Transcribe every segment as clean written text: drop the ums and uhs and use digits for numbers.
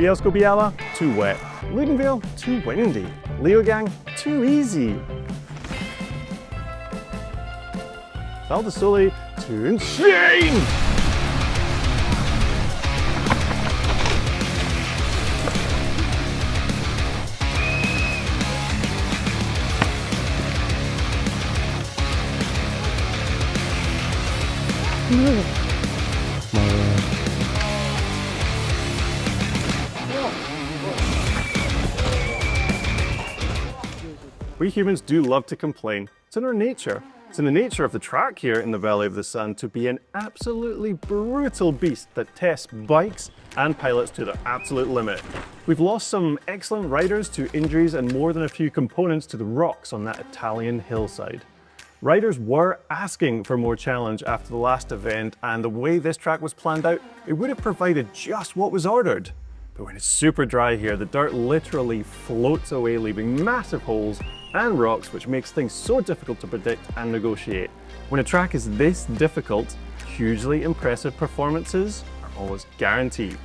Bielsko Biala, too wet. Ludenville, too windy. Leogang, too easy. Val Di Sole, too insane! We humans do love to complain. It's in our nature. It's in the nature of the track here in the Valley of the Sun to be an absolutely brutal beast that tests bikes and pilots to their absolute limit. We've lost some excellent riders to injuries and more than a few components to the rocks on that Italian hillside. Riders were asking for more challenge after the last event, and the way this track was planned out, it would have provided just what was ordered. But when it's super dry here, the dirt literally floats away, leaving massive holes and rocks, which makes things so difficult to predict and negotiate. When a track is this difficult, hugely impressive performances are always guaranteed.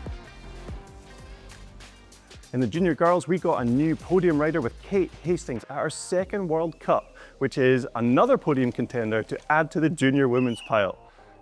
In the junior girls, we got a new podium rider with Kate Hastings at our second World Cup, which is another podium contender to add to the junior women's pile.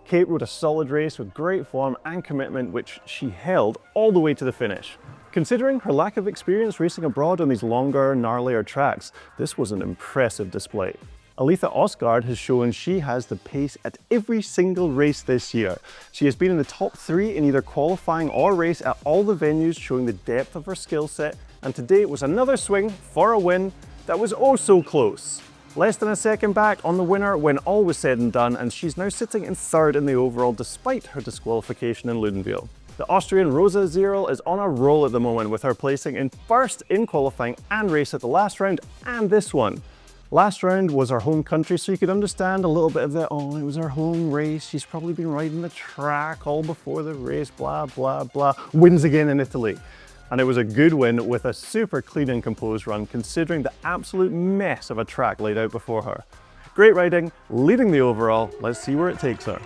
Kate rode a solid race with great form and commitment, which she held all the way to the finish. Considering her lack of experience racing abroad on these longer, gnarlier tracks, this was an impressive display. Aletha Osgaard has shown she has the pace at every single race this year. She has been in the top 3 in either qualifying or race at all the venues, showing the depth of her skill set, and today was another swing for a win that was oh so close. Less than a second back on the winner when all was said and done, and she's now sitting in 3rd in the overall despite her disqualification in Ludenville. The Austrian Rosa Zierl is on a roll at the moment, with her placing in 1st in qualifying and race at the last round and this one. Last round was our home country, so you could understand a little bit of that, oh, it was our home race, she's probably been riding the track all before the race, blah, blah, blah. Wins again in Italy. And it was a good win with a super clean and composed run, considering the absolute mess of a track laid out before her. Great riding, leading the overall. Let's see where it takes her.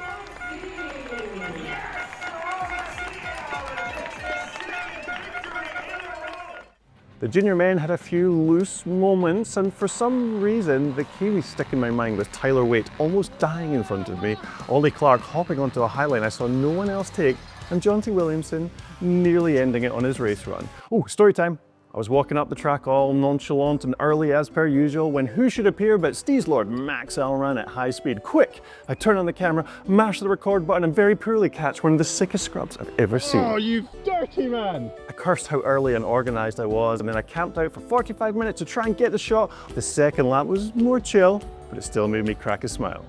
The junior men had a few loose moments, and for some reason, the Kiwi stick in my mind with Tyler Waite almost dying in front of me, Ollie Clark hopping onto a highline I saw no one else take, and Jonty Williamson nearly ending it on his race run. Oh, story time. I was walking up the track all nonchalant and early as per usual when who should appear but Steez Lord Max Alran at high speed. Quick! I turn on the camera, mash the record button and very poorly catch one of the sickest scrubs I've ever seen. Oh, you dirty man! I cursed how early and organised I was, and then I camped out for 45 minutes to try and get the shot. The second lap was more chill, but it still made me crack a smile.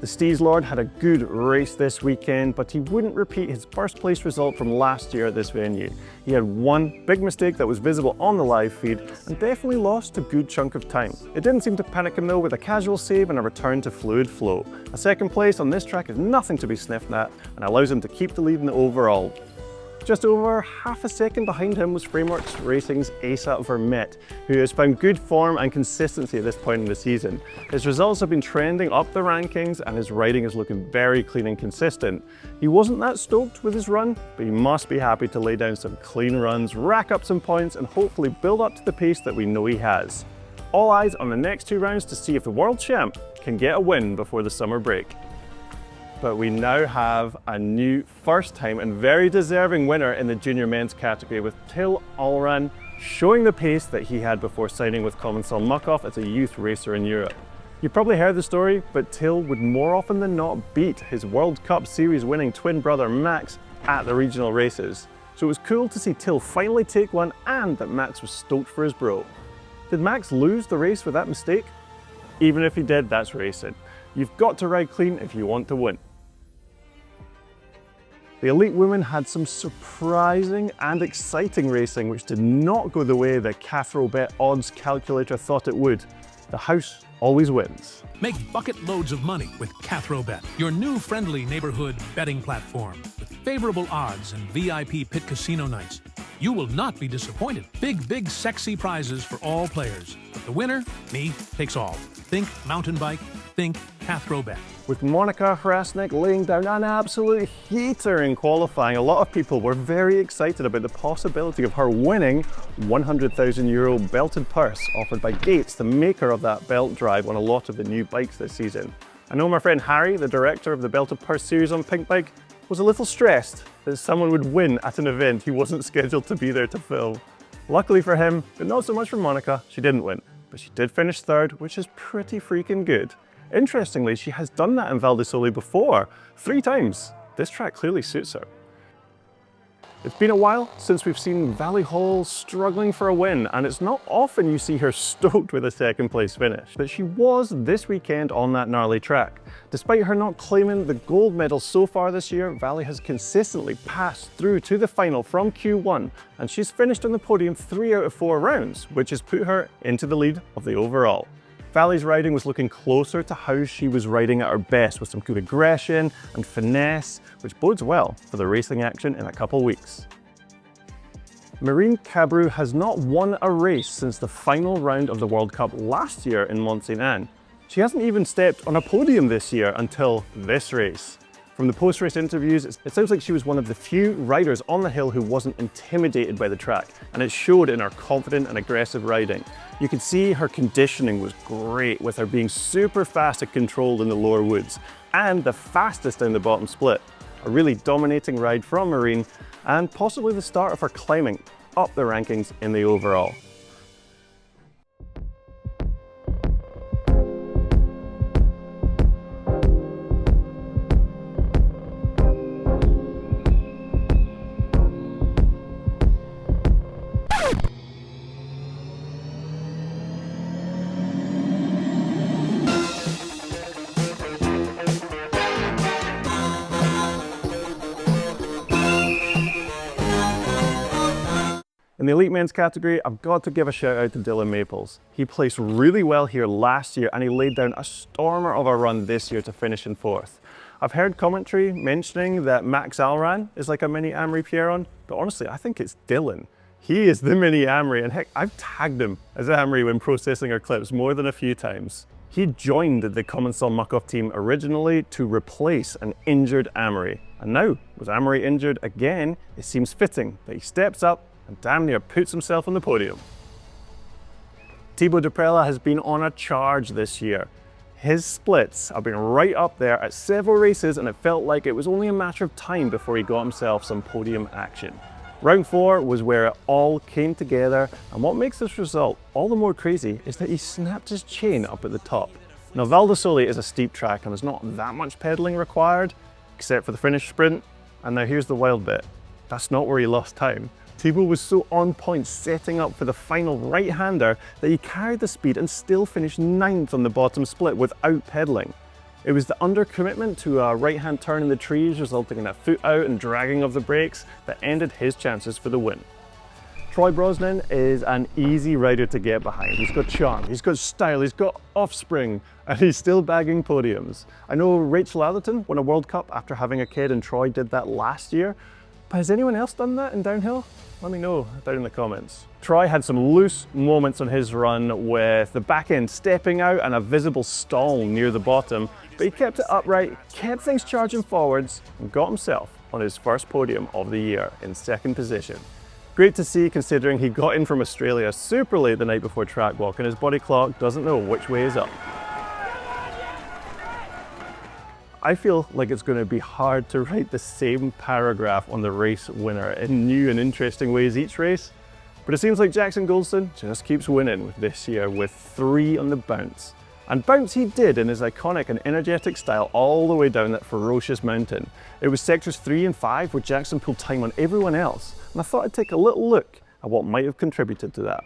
The Steez Lord had a good race this weekend, but he wouldn't repeat his first place result from last year at this venue. He had one big mistake that was visible on the live feed and definitely lost a good chunk of time. It didn't seem to panic him though, with a casual save and a return to fluid flow. A second place on this track is nothing to be sniffed at and allows him to keep the lead in the overall. Just over half a second behind him was Frameworks Racing's Asa Vermette, who has found good form and consistency at this point in the season. His results have been trending up the rankings and his riding is looking very clean and consistent. He wasn't that stoked with his run, but he must be happy to lay down some clean runs, rack up some points and hopefully build up to the pace that we know he has. All eyes on the next 2 rounds to see if the world champ can get a win before the summer break. But we now have a new first time and very deserving winner in the junior men's category, with Till Alran showing the pace that he had before signing with Commencal Muck-Off as a youth racer in Europe. You probably heard the story, but Till would more often than not beat his World Cup Series winning twin brother Max at the regional races. So it was cool to see Till finally take one and that Max was stoked for his bro. Did Max lose the race with that mistake? Even if he did, that's racing. You've got to ride clean if you want to win. The elite women had some surprising and exciting racing which did not go the way the Cathro Bet odds calculator thought it would. The house always wins. Make bucket loads of money with Cathro Bet, your new friendly neighborhood betting platform with favorable odds and VIP pit casino nights. You will not be disappointed. Big, sexy prizes for all players. But the winner, me, takes all. Think mountain bike, think Cathro Bet. With Monica Hrasnik laying down an absolute heater in qualifying, a lot of people were very excited about the possibility of her winning €100,000 belted purse offered by Gates, the maker of that belt drive on a lot of the new bikes this season. I know my friend Harry, the director of the belted purse series on Pinkbike, was a little stressed that someone would win at an event he wasn't scheduled to be there to film. Luckily for him, but not so much for Monica, she didn't win, but she did finish third, which is pretty freaking good. Interestingly, she has done that in Val Di Sole before, 3 times. This track clearly suits her. It's been a while since we've seen Valley Hall struggling for a win, and it's not often you see her stoked with a second place finish. But she was this weekend on that gnarly track. Despite her not claiming the gold medal so far this year, Valley has consistently passed through to the final from Q1, and she's finished on the podium 3 out of 4 rounds, which has put her into the lead of the overall. Valley's riding was looking closer to how she was riding at her best, with some good aggression and finesse, which bodes well for the racing action in a couple weeks. Marine Cabru has not won a race since the final round of the World Cup last year in Mont-Saint-Anne. She hasn't even stepped on a podium this year until this race. From the post-race interviews, it sounds like she was one of the few riders on the hill who wasn't intimidated by the track, and it showed in her confident and aggressive riding. You could see her conditioning was great, with her being super fast and controlled in the lower woods, and the fastest down the bottom split. A really dominating ride from Marine, and possibly the start of her climbing up the rankings in the overall. In the elite men's category, I've got to give a shout out to Dylan Maples. He placed really well here last year, and he laid down a stormer of a run this year to finish in 4th. I've heard commentary mentioning that Max Alran is like a mini Amaury Pierron, but honestly, I think it's Dylan. He is the mini Amaury, and heck, I've tagged him as Amaury when processing our clips more than a few times. He joined the Commencal Muck-Off team originally to replace an injured Amaury, and now, with Amaury injured again, it seems fitting that he steps up and damn near puts himself on the podium. Thibaut Duprella has been on a charge this year. His splits have been right up there at several races, and it felt like it was only a matter of time before he got himself some podium action. Round 4 was where it all came together, and what makes this result all the more crazy is that he snapped his chain up at the top. Now, Val Di Sole is a steep track and there's not that much pedaling required, except for the finish sprint, and now here's the wild bit. That's not where he lost time. Thibaut was so on point setting up for the final right-hander that he carried the speed and still finished 9th on the bottom split without pedaling. It was the undercommitment to a right-hand turn in the trees, resulting in a foot out and dragging of the brakes, that ended his chances for the win. Troy Brosnan is an easy rider to get behind. He's got charm, he's got style, he's got offspring, and he's still bagging podiums. I know Rachel Atherton won a World Cup after having a kid, and Troy did that last year. But has anyone else done that in downhill? Let me know down in the comments. Troy had some loose moments on his run with the back end stepping out and a visible stall near the bottom, but he kept it upright, kept things charging forwards, and got himself on his first podium of the year in 2nd position. Great to see, considering he got in from Australia super late the night before track walk and his body clock doesn't know which way is up. I feel like it's going to be hard to write the same paragraph on the race winner in new and interesting ways each race, but it seems like Jackson Goldstone just keeps winning this year with 3 on the bounce. And bounce he did in his iconic and energetic style all the way down that ferocious mountain. It was sectors 3 and 5 where Jackson pulled time on everyone else, and I thought I'd take a little look at what might have contributed to that.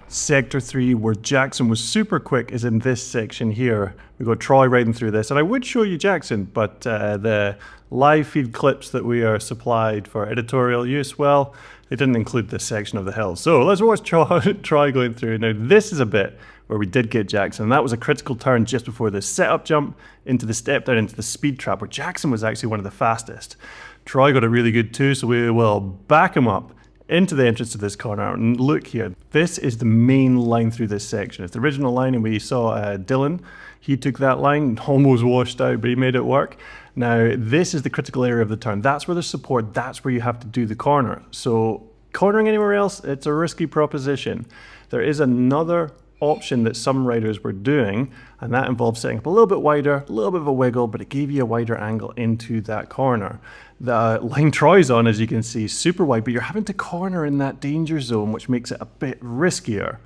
Sector 3, where Jackson was super quick, is in this section here. We've got Troy riding through this, and I would show you Jackson, but the live feed clips that we are supplied for editorial use, well, they didn't include this section of the hill. So let's watch Troy going through. Now, this is a bit where we did get Jackson, and that was a critical turn just before the setup jump into the step down into the speed trap, where Jackson was actually one of the fastest. Troy got a really good 2, so we will back him up into the entrance to this corner, and look here, this is the main line through this section. It's the original line, and we saw Dylan. He took that line, almost washed out, but he made it work. Now, this is the critical area of the turn. That's where there's support. That's where you have to do the corner. So cornering anywhere else, it's a risky proposition. There is another option that some riders were doing, and that involves setting up a little bit wider, a little bit of a wiggle, but it gave you a wider angle into that corner. The line Troy's on, as you can see, is super wide, but you're having to corner in that danger zone, which makes it a bit riskier.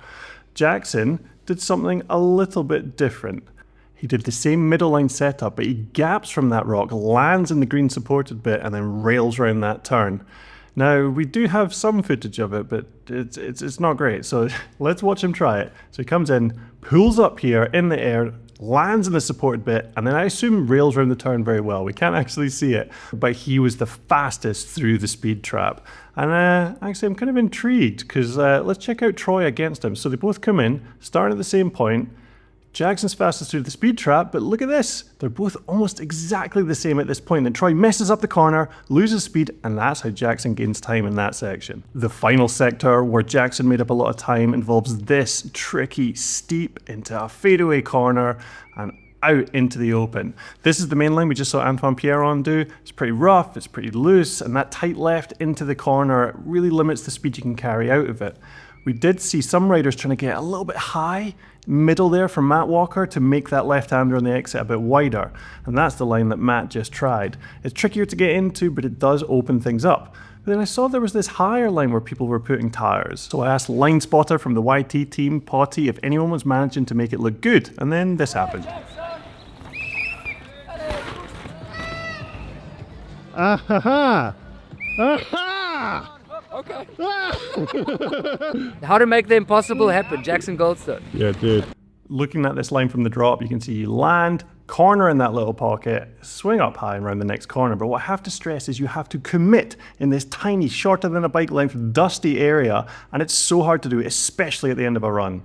Jackson did something a little bit different. He did the same middle line setup, but he gaps from that rock, lands in the green supported bit, and then rails around that turn. Now, we do have some footage of it, but it's not great. So let's watch him try it. So he comes in, pulls up here in the air, lands in the supported bit, and then I assume rails around the turn very well. We can't actually see it, but he was the fastest through the speed trap. And actually, I'm kind of intrigued because let's check out Troy against him. So they both come in, starting at the same point. Jackson's fastest through the speed trap, but look at this. They're both almost exactly the same at this point. Then Troy messes up the corner, loses speed, and that's how Jackson gains time in that section. The final sector, where Jackson made up a lot of time, involves this tricky steep into a fadeaway corner and out into the open. This is the main line we just saw Antoine Pierron do. It's pretty rough, it's pretty loose, and that tight left into the corner really limits the speed you can carry out of it. We did see some riders trying to get a little bit high, middle there from Matt Walker to make that left-hander on the exit a bit wider. And that's the line that Matt just tried. It's trickier to get into, but it does open things up. But then I saw there was this higher line where people were putting tyres. So I asked Line Spotter from the YT team, Potty, if anyone was managing to make it look good. And then this happened. Ah-ha-ha! Ah-ha! Okay. How to make the impossible happen, Jackson Goldstone. Yeah, dude. Looking at this line from the drop, you can see you land, corner in that little pocket, swing up high and around the next corner. But what I have to stress is you have to commit in this tiny, shorter than a bike length, dusty area. And it's so hard to do, especially at the end of a run.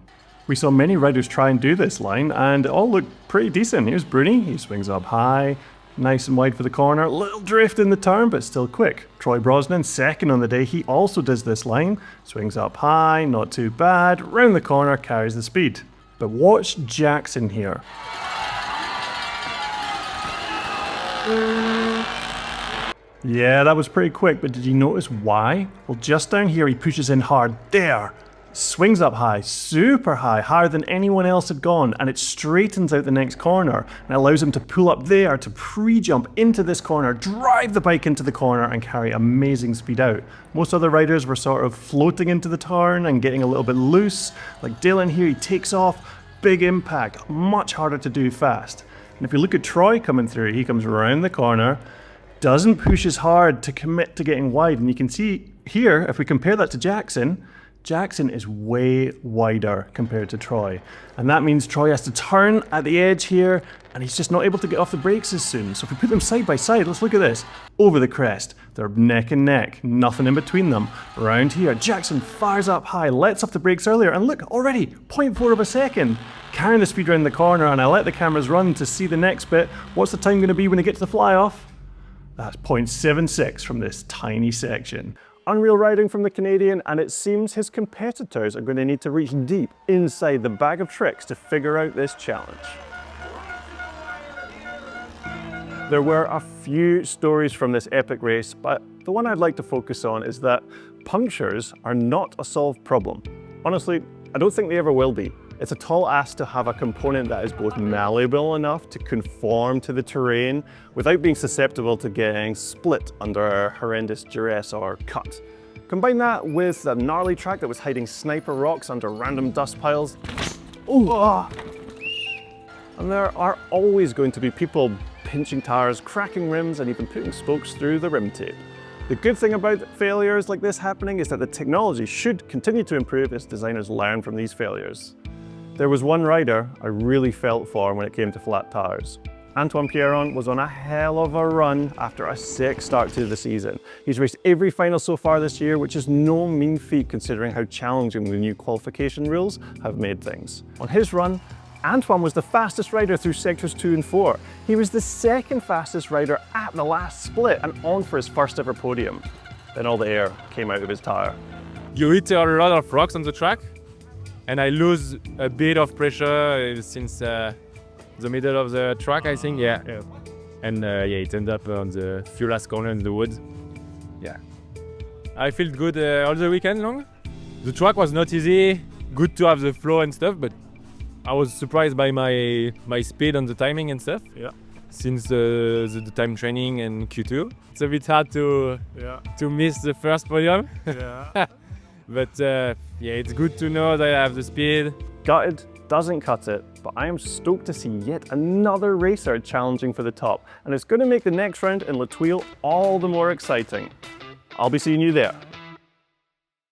We saw many riders try and do this line, and it all looked pretty decent. Here's Bruni, he swings up high, nice and wide for the corner, little drift in the turn, but still quick. Troy Brosnan, second on the day, he also does this line. Swings up high, not too bad, round the corner, carries the speed. But watch Jackson here. Yeah, that was pretty quick, but did you notice why? Well, just down here, he pushes in hard. There! Swings up high, super high, higher than anyone else had gone, and it straightens out the next corner and allows him to pull up there to pre-jump into this corner, drive the bike into the corner and carry amazing speed out. Most other riders were sort of floating into the turn and getting a little bit loose. Like Dylan here, he takes off, big impact, much harder to do fast. And if you look at Troy coming through, he comes around the corner, doesn't push as hard to commit to getting wide, and you can see here, if we compare that to Jackson, Jackson is way wider compared to Troy. And that means Troy has to turn at the edge here, and he's just not able to get off the brakes as soon. So if we put them side by side, let's look at this. Over the crest, they're neck and neck, nothing in between them. Around here, Jackson fires up high, lets off the brakes earlier, and look, already, 0.4 of a second. Carrying the speed around the corner, and I let the cameras run to see the next bit. What's the time going to be when they get to the fly-off? That's 0.76 from this tiny section. Unreal riding from the Canadian, and it seems his competitors are going to need to reach deep inside the bag of tricks to figure out this challenge. There were a few stories from this epic race, but the one I'd like to focus on is that punctures are not a solved problem. Honestly, I don't think they ever will be. It's a tall ask to have a component that is both malleable enough to conform to the terrain without being susceptible to getting split under horrendous duress or cut. Combine that with a gnarly track that was hiding sniper rocks under random dust piles. Oh! And there are always going to be people pinching tires, cracking rims, and even putting spokes through the rim tape. The good thing about failures like this happening is that the technology should continue to improve as designers learn from these failures. There was one rider I really felt for when it came to flat tires. Antoine Pierron was on a hell of a run after a sick start to the season. He's raced every final so far this year, which is no mean feat considering how challenging the new qualification rules have made things. On his run, Antoine was the fastest rider through sectors 2 and 4. He was the second fastest rider at the last split and on for his first ever podium. Then all the air came out of his tyre. you hit a lot of rocks on the track, and I lose a bit of pressure since the middle of the track, I think. Yeah. And yeah, it ended up on the few last corner in the woods. Yeah. I felt good all the weekend long. The track was not easy. Good to have the flow and stuff, but I was surprised by my speed and the timing and stuff. Yeah. Since the time training and Q2, it's a bit hard to miss the first podium. Yeah. But yeah, it's good to know that I have the speed. Gutted doesn't cut it, but I am stoked to see yet another racer challenging for the top, and it's going to make the next round in La Tuile all the more exciting. I'll be seeing you there.